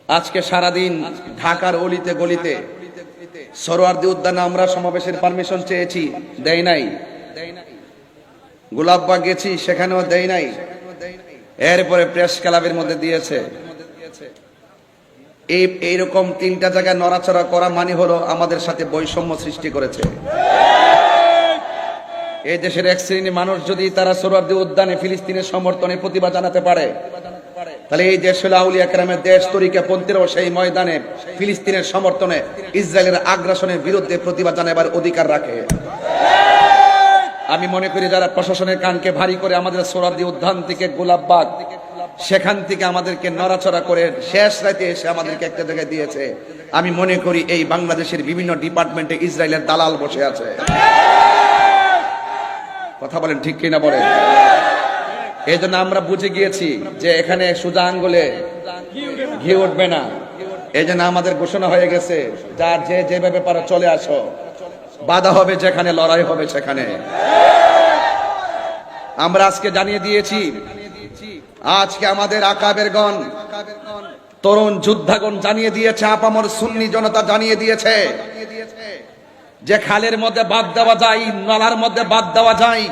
আজকে সারাদিন ঢাকার অলিতে গলিতে সরোয়ার্দী উদ্যানে আমরা সমাবেশের পারমিশন চেয়েছি, দেয় নাই। গোলাপবাগ গেছি, সেখানেও দেয় নাই। এরপরে প্রেস ক্লাবের মধ্যে দিয়েছে। এইরকম তিনটা জায়গায় নড়াচড়া করা মানে হলো আমাদের সাথে বৈষম্য সৃষ্টি করেছে। এই দেশের এক শ্রেণীর মানুষ যদি তারা সোহরাওয়ার্দী উদ্যানে ফিলিস্তিনের সমর্থনে প্রতিবাদ জানাতে পারে, তাহলে এই দেশ হলো আউলিয়া কেরামের দেশ। তরিকাপন্থীরাও সেই ময়দানে ফিলিস্তিনের সমর্থনে ইসরায়েলের আগ্রাসনের বিরুদ্ধে প্রতিবাদ জানাবার অধিকার রাখে। আমি মনে করি যারা প্রশাসনের কানকে ভারী করে আমাদের সোহরাওয়ার্দী উদ্যান থেকে গোলাপবাগ, সেখান থেকে আমাদেরকে নড়াচড়া করে শেষ রাতে এসে আমাদেরকে একটা জায়গায় দিয়েছে, আমি মনে করি এই বাংলাদেশের বিভিন্ন ডিপার্টমেন্টে ইসরায়েলের দালাল বসে আছে। কথা বলেন ঠিক কিনা বলেন? এই জন্য আমরা বুঝে গিয়েছি যে এখানে সোজা আঙ্গুলে ঘি উঠবে না। এই জন্য আমাদের ঘোষণা হয়ে গেছে, যার যে যেভাবে পারো চলে আসো, বাধা হবে যেখানে, লড়াই হবে সেখানে। আমরা আজকে জানিয়ে দিয়েছি, আজকে আমাদের আকাবেরগণ, তরুণ যোদ্ধাগণ জানিয়ে দিয়েছে, আপামর সুন্নি জনতা জানিয়ে দিয়েছে যে খালের মধ্যে বাদ দেওয়া যায়, নালার মধ্যে বাদ দেওয়া যায়,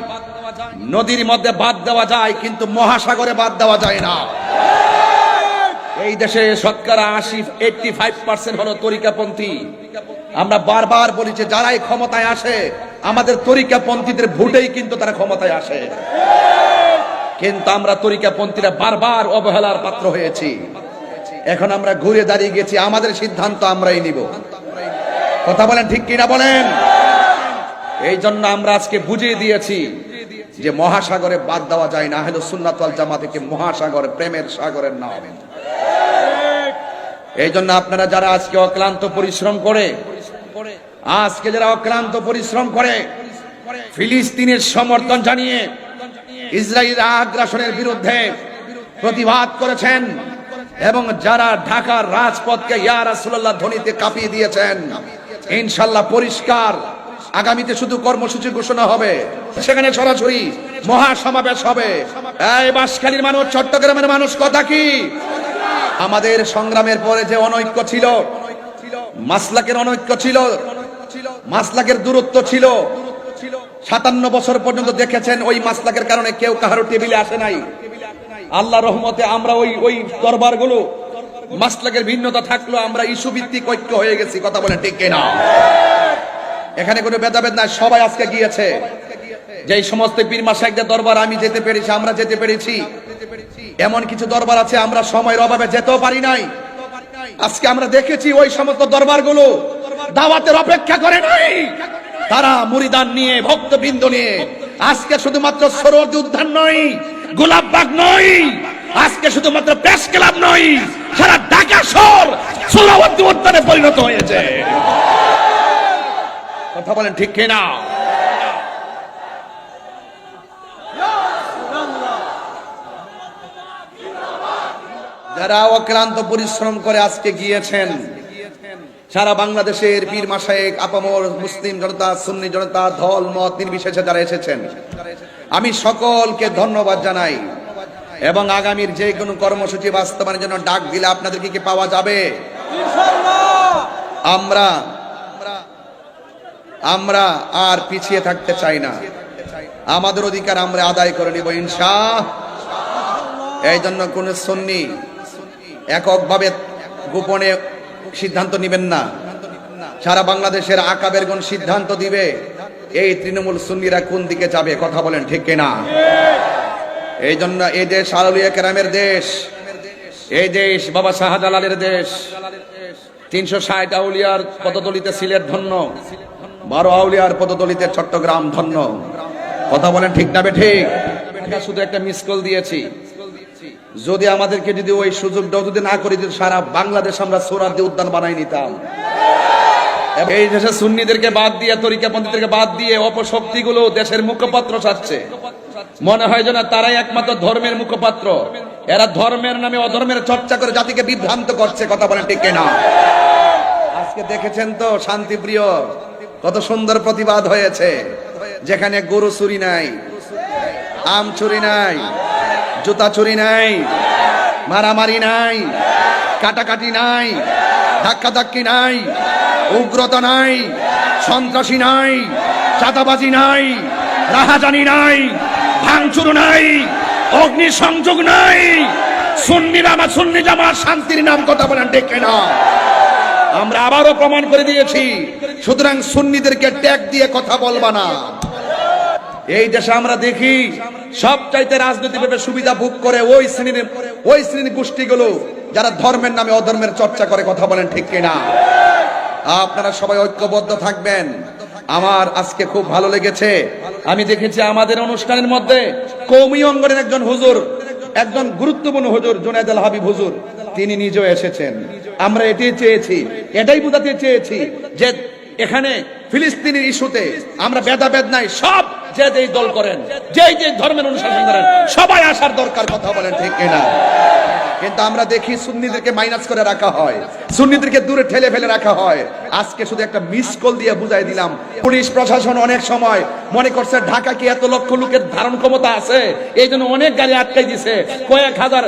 নদীর মধ্যে বাদ দেওয়া যায়, কিন্তু মহাসাগরে বাদ দেওয়া যায় না। এই দেশে শতকরা 85% হলো তরিকাপন্থী। আমরা বারবার বলি যে যারাই ক্ষমতায় আসে, আমাদের তরিকাপন্থীদের ভোটেই কিন্তু তারা ক্ষমতায় আসে। কিন্তু আমরা তরিকাপন্থীরা বারবার অবহেলার পাত্র হয়েছি। এখন আমরা ঘুরে দাঁড়িয়ে গেছি, আমাদের সিদ্ধান্ত আমরাই নিব। কথা বলেন ঠিক কিনা বলেন? এই জন্য আমরা আজকে বুঝিয়ে দিয়েছি যে মহাসাগরে বাদ দেওয়া যায় না। আহলে সুন্নাত ওয়াল জামাত থেকে মহাসাগর, প্রেমের সাগরের নাম। এই জন্য আপনারা যারা আজকে অক্লান্ত পরিশ্রম করে, আজকে যারা অক্লান্ত পরিশ্রম করে ফিলিস্তিনের সমর্থন জানিয়ে ইসরায়েলের আগ্রাসনের বিরুদ্ধে প্রতিবাদ করেছেন, এবং যারা ঢাকার রাজপথকে ইয়া রাসূলুল্লাহ ধ্বনিতে কাঁপিয়ে দিয়েছেন, ইনশাআল্লাহ পরিষ্কার আগামীতে শুধু কর্মসূচি ঘোষণা হবে, সেখানে সরাসরি মহাসমাবেশ হবে। এই বাঁশখালীর মানুষ, চট্টগ্রামের মানুষ, কথা কি? আমাদের সংগ্রামের পরে যে অনৈক্য ছিল, মাসলাকের অনৈক্য ছিল, মাসলাকের দূরত্ব ছিল, 57 বছর পর্যন্ত দেখেছেন ওই মাসলাকের কারণে কেউ কারো টেবিলে আসে নাই। আল্লাহ রহমতে আমরা ওই দরবারগুলো মাসলাকের ভিন্নতা থাকলো, আমরা ইস্যু ভিত্তিক ঐক্য হয়ে গেছি। কথা বলেন ঠিক কিনা? এখানে কোনো ভেদাভেদ নাই, সবাই আজকে গিয়েছে। যেই সমস্ত পীর মাশায়েখদের দরবার আমি যেতে পেরেছি, আমরা যেতে পেরেছি, এমন কিছু দরবার আছে আমরা সময়ের অভাবে যেতেও পারি নাই। আজকে আমরা দেখেছি ওই সমস্ত দরবারগুলো দাওয়াতের অপেক্ষা করে নাই। তারা মুরিদান নিয়ে, ভক্তবৃন্দ নিয়ে আজকে শুধুমাত্র সোহরাওয়ার্দী উদ্যান নয়, গোলাপবাগ নয়, আজকে শুধুমাত্র প্রেস ক্লাব নয়, সারা ঢাকা শহর সোহরাওয়ার্দী উদ্যানে পরিণত হয়েছে। কথা বলেন ঠিক কিনা? যারা অক্লান্ত পরিশ্রম করে আজকে গিয়েছেন, সারা বাংলাদেশের পীর মাশায়েখ, আপামর মুসলিম জনতা, সুন্নি জনতা, দল মত নির্বিশেষে যারা এসেছেন, আমি সকলকে ধন্যবাদ জানাই। এবং আগামীর যে কোনো কর্মসূচি বাস্তবায়নের জন্য ডাক দিলে আপনাদেরকে কি পাওয়া যাবে? আমরা আর পিছিয়ে থাকতে চাই না। আমাদের অধিকার আমরা আদায় করে নিব ইনশাআল্লাহ। এই জন্য কোন সুন্নি এককভাবে গোপনে সিদ্ধান্ত নেবেন না। সারা বাংলাদেশের আকাবেরগণ সিদ্ধান্ত দিবে এই তৃণমূল সুন্নিরা কোন দিকে যাবে। কথা বলেন ঠিক কিনা? এই জন্য এই দেশ আউলিয়া কেরামের দেশ, এই দেশ বাবা শাহজালালের দেশ। 360 আউলিয়ার পদতলিতে সিলেট ধন্য, 12 আউলিয়ার পদতলিতে চট্টগ্রাম ধন্য। কথা বলেন ঠিক না বেঠিক? শুধু একটা মিস কল দিয়েছি। যদি আমাদেরকে যদি ওই সুযোগটাও যদি না করে দিত, সারা বাংলাদেশ আমরা সোহরাওয়ার্দী উদ্যান বানাই নিতাম। এই দেশে সুন্নিদেরকে বাদ দিয়ে, তরিকাপন্থীদেরকে বাদ দিয়ে অপশক্তিগুলো দেশের মুখপাত্র চাচ্ছে। মনে হয় যেন তারাই একমাত্র ধর্মের মুখপাত্র। এরা ধর্মের নামে অধর্মের চর্চা করে জাতিকে বিভ্রান্ত করছে। কথা বলেন ঠিক কিনা? আজকে দেখেছেন তো শান্তিপ্রিয় কত সুন্দর প্রতিবাদ হয়েছে, যেখানে গরু চুরি নাই, আম চুরি নাই, জুতা চুরি নাই, মারামারি নাই, কাটাকাটি নাই, ধাক্কাধাক্কি নাই, উগ্রতা নাই, সন্ত্রাসী নাই, চাঁদাবাজি নাই, রাহাজানি নাই, ভাঙচুর নাই, অগ্নিসংযোগ নাই। সুন্নি জামাত শান্তির নাম কথা বলেন ঠিক না? আমরা আবারও প্রমাণ করে দিয়েছি। সুতরাং সুন্নিদেরকে ট্যাগ দিয়ে কথা বলবা না। এই দেশে আমরা দেখি সবচাইতে রাজনৈতিকভাবে সুবিধা ভোগ করে ওই শ্রেণীর গোষ্ঠীগুলো যারা ধর্মের নামে অধর্মের চর্চা করে। কথা বলেন ঠিক কিনা? আপনারা সবাই ঐক্যবদ্ধ থাকবেন। আমার আজকে খুব ভালো লেগেছে, আমি দেখেছি আমাদের অনুষ্ঠানের মধ্যে কওমি অঙ্গনের একজন হুজুর, একজন গুরুত্বপূর্ণ হুজুর জুনায়েদ আল হাবিব হুজুর, তিনি নিজেও এসেছেন। আমরা এটাই চেয়েছি, এটাই বোঝাতে চেয়েছি যে এখানে ফিলিস্তিনের ইস্যুতে আমরা ভেদাভেদ নাই। সব যে যেই দল করেন, যেই যে ধর্মের অনুশাসন করেন, সবাই আসার দরকার। কথা বলেন ঠিক কিনা? কিন্তু আমরা দেখি সুন্নিদেরকে মাইনাস করে রাখা হয়, সুন্নিদেরকে দূরে ঠেলে ফেলে রাখা হয়। আজকে শুধু একটা মিস কল দিয়ে বুঝাই দিলাম। পুলিশ প্রশাসন অনেক সময় মনে করছে ঢাকা কি এত লক্ষ লোকের ধারণ ক্ষমতা আছে, এই জন্য অনেক গাড়ি আটকাই দিছে, কয়েক হাজার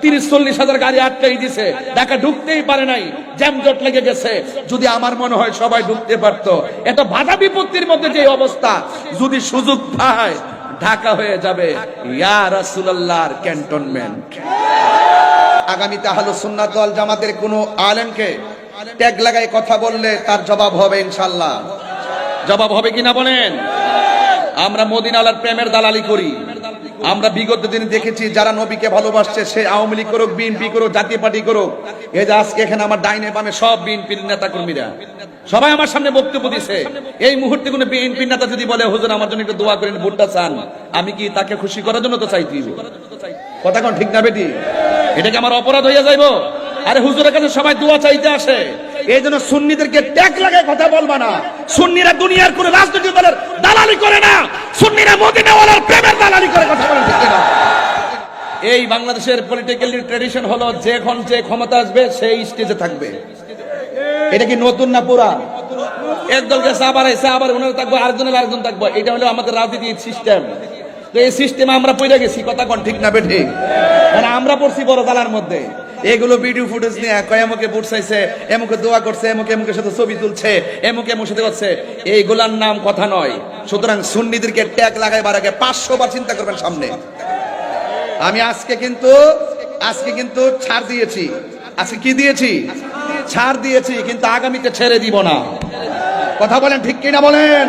30-40 হাজার গাড়ি আটকাই দিছে, ঢাকা ঢুকতেই পারে নাই, জ্যামজট লেগে গেছে। যদি আমার মনে হয় সবাই ঢুকতে পারতো। এটা বাধা বিপত্তির মধ্যে যে অবস্থা, যদি সুযোগ পায় ঢাকা হয়ে যাবে ইয়া রাসূলুল্লাহর ক্যান্টনমেন্ট। আগামীতে আহলুস সুন্নাত ওয়াল জামাতের কোন আলেমকে ট্যাগ লাগাই কথা বললে তার জবাব হবে ইনশাআল্লাহ। জবাব হবে কিনা বলেন? আমরা মদিনাওয়ালার প্রেমের দালালি করি। আমরা বিগত দিনে দেখেছি যারা নবীকে ভালোবাসছে, সে আওয়ামী লীগ করুক, বিএনপি করুক, জাতীয় পার্টি করুক, এই যে আজকে এখানে আমার ডাইনে বামে সব বিএনপির নেতা কর্মীরা সবাই আমার সামনে বক্তব্য দিছে। এই মুহূর্তে কোনো বিএনপির নেতা যদি বলে হুজুর আমার জন্য একটু দোয়া করেন, ভোটটা চান, আমি কি তাকে খুশি করার জন্য তো চাইতে দিব? কথা কোন ঠিক না বেটি? এটা কি আমার অপরাধ হইয়া যাইব? আরে হুজুরের কাছে সবাই দোয়া চাইতে আসে। এই জন্য সুন্নিদেরকে ট্যাগ লাগায় কথা বলবা না। সুন্নিরা দুনিয়ার কোন রাজনৈতিক দলের দালালি করে না, সুন্নিরা মদিনাওয়ালার প্রেমের দালালি করে। কথা বলেন ঠিক না? এই বাংলাদেশের পলিটিক্যাল ট্র্যাডিশন হলো যখন যে ক্ষমতা আসবে সেই স্টেজে থাকবে। এটা কি নতুন না পুরা? একদল গেছে আবার এসে আবার ওনারা থাকবো, আরেকজন থাকবো। এটা হলো আমাদের রাজনীতির সিস্টেম। তো এই সিস্টেমে আমরা পড়ে গেছি। কথা কোন ঠিক না বেঠিক? মানে আমরা পড়ছি বড় জালার মধ্যে। এগুলো ভিডিও ফুটেজ নিয়ে কয় এমকে ভোট চাইছে, এমকে দোয়া করছে, এমকের সাথে ছবি তুলছে, এমকের সাথে করছে, এইগুলার নাম কথা নয়। সুতরাং সুন্নিদেরকে ট্যাগ লাগাইবার আগে 500 বার চিন্তা করবেন সামনে। আমি আজকে কিন্তু ছাড় দিয়েছি। আজকে কি দিয়েছি? ছাড় দিয়েছি, কিন্তু আগামীতে ছেড়ে দিব না। কথা বলেন ঠিক কিনা বলেন?